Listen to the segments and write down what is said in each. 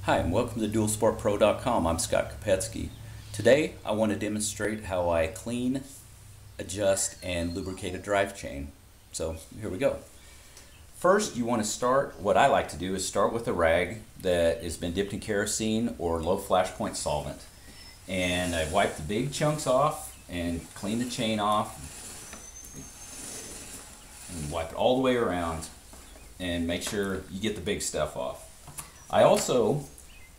Hi, and welcome to dualsportpro.com. I'm Scott Kopetzky. Today I want to demonstrate how I clean, adjust, and lubricate a drive chain. So here we go. First, you want to start, what I like to do is start with a rag that has been dipped in kerosene or low flash point solvent. And I wipe the big chunks off and clean the chain off and wipe it all the way around and make sure you get the big stuff off. I also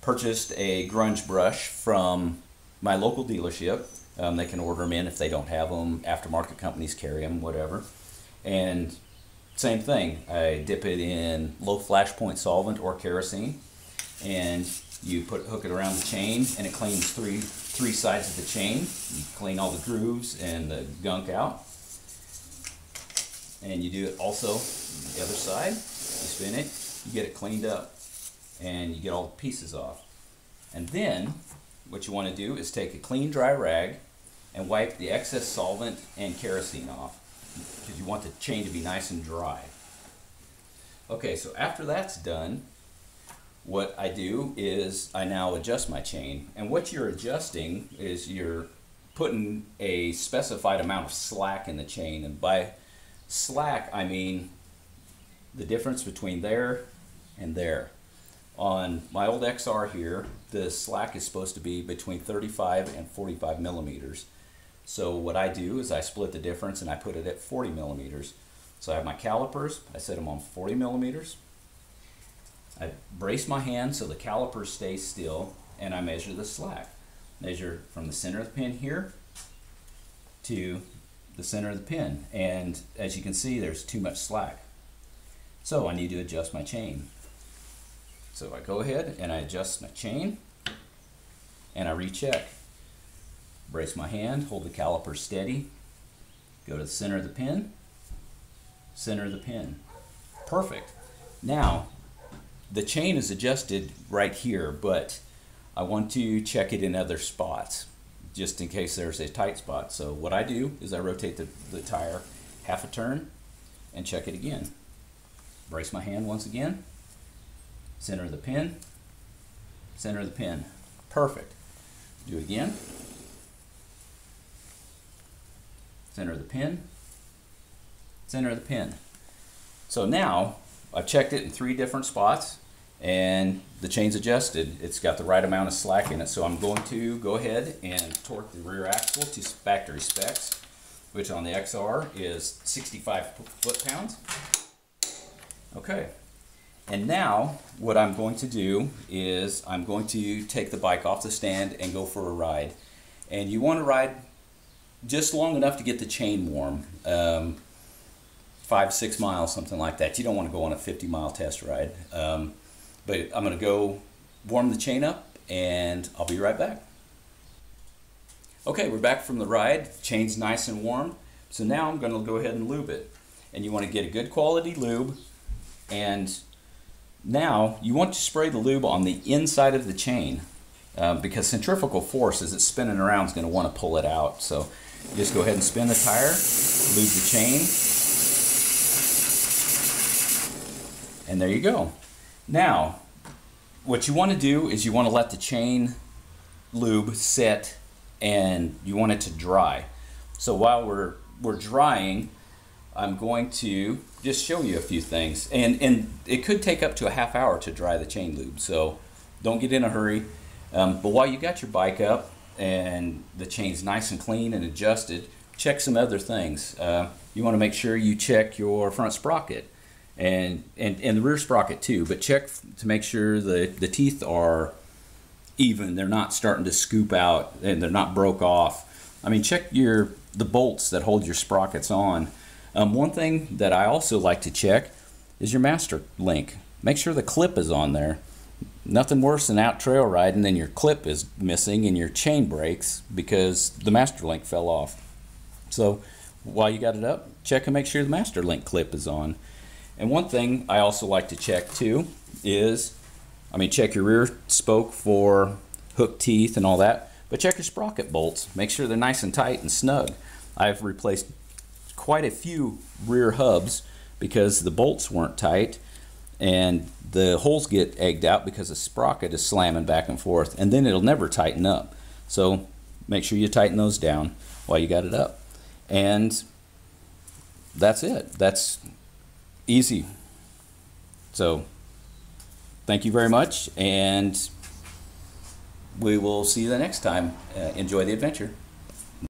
purchased a grunge brush from my local dealership. They can order them in if they don't have them. Aftermarket companies carry them, whatever. And same thing, I dip it in low flash point solvent or kerosene, and you hook it around the chain, and it cleans three sides of the chain. You clean all the grooves and the gunk out. And you do it also on the other side. You spin it, you get it cleaned up, and you get all the pieces off. And then what you want to do is take a clean dry rag and wipe the excess solvent and kerosene off, because you want the chain to be nice and dry. Okay, so after that's done, what I do is I now adjust my chain. And what you're adjusting is you're putting a specified amount of slack in the chain. And by slack, I mean the difference between there and there. On my old XR here, the slack is supposed to be between 35 and 45 millimeters. So what I do is I split the difference and I put it at 40 millimeters. So I have my calipers, I set them on 40 millimeters. I brace my hand so the calipers stay still, and I measure the slack. Measure from the center of the pin here to the center of the pin. And as you can see, there's too much slack. So I need to adjust my chain. So I go ahead and I adjust my chain and I recheck. Brace my hand, hold the caliper steady, go to the center of the pin, center of the pin. Perfect. Now, the chain is adjusted right here, but I want to check it in other spots, just in case there's a tight spot. So what I do is I rotate the tire half a turn and check it again. Brace my hand once again, center of the pin, center of the pin. Perfect. Do it again. Center of the pin, center of the pin. So now I've checked it in 3 different spots and the chain's adjusted. It's got the right amount of slack in it. So I'm going to go ahead and torque the rear axle to factory specs, which on the XR is 65 foot-pounds. Okay. And now what I'm going to do is I'm going to take the bike off the stand and go for a ride. And you want to ride just long enough to get the chain warm, 5-6 miles, something like that. You don't want to go on a 50-mile test ride. But I'm going to go warm the chain up and I'll be right back. Okay, we're back from the ride. Chain's nice and warm. So now I'm going to go ahead and lube it. And you want to get a good quality lube, and now you want to spray the lube on the inside of the chain, because centrifugal force as it's spinning around is going to want to pull it out. So you just go ahead and spin the tire, lube the chain, and there you go. Now what you want to do is you want to let the chain lube sit and you want it to dry. So while we're drying, I'm going to just show you a few things, and it could take up to a half hour to dry the chain lube, so don't get in a hurry. But while you got your bike up and the chain's nice and clean and adjusted, check some other things. You want to make sure you check your front sprocket and the rear sprocket too, but check to make sure the teeth are even, they're not starting to scoop out and they're not broke off. I mean, check the bolts that hold your sprockets on. One thing that I also like to check is your master link. Make sure the clip is on there. Nothing worse than out trail riding and your clip is missing and your chain breaks because the master link fell off. So while you got it up, check and make sure the master link clip is on. And one thing I also like to check too is, check your rear spoke for hook teeth and all that, but check your sprocket bolts. Make sure they're nice and tight and snug. I've replaced quite a few rear hubs because the bolts weren't tight, and the holes get egged out because the sprocket is slamming back and forth, and then it'll never tighten up. So make sure you tighten those down while you got it up. And that's it. That's easy. So thank you very much, and we will see you the next time. Enjoy the adventure.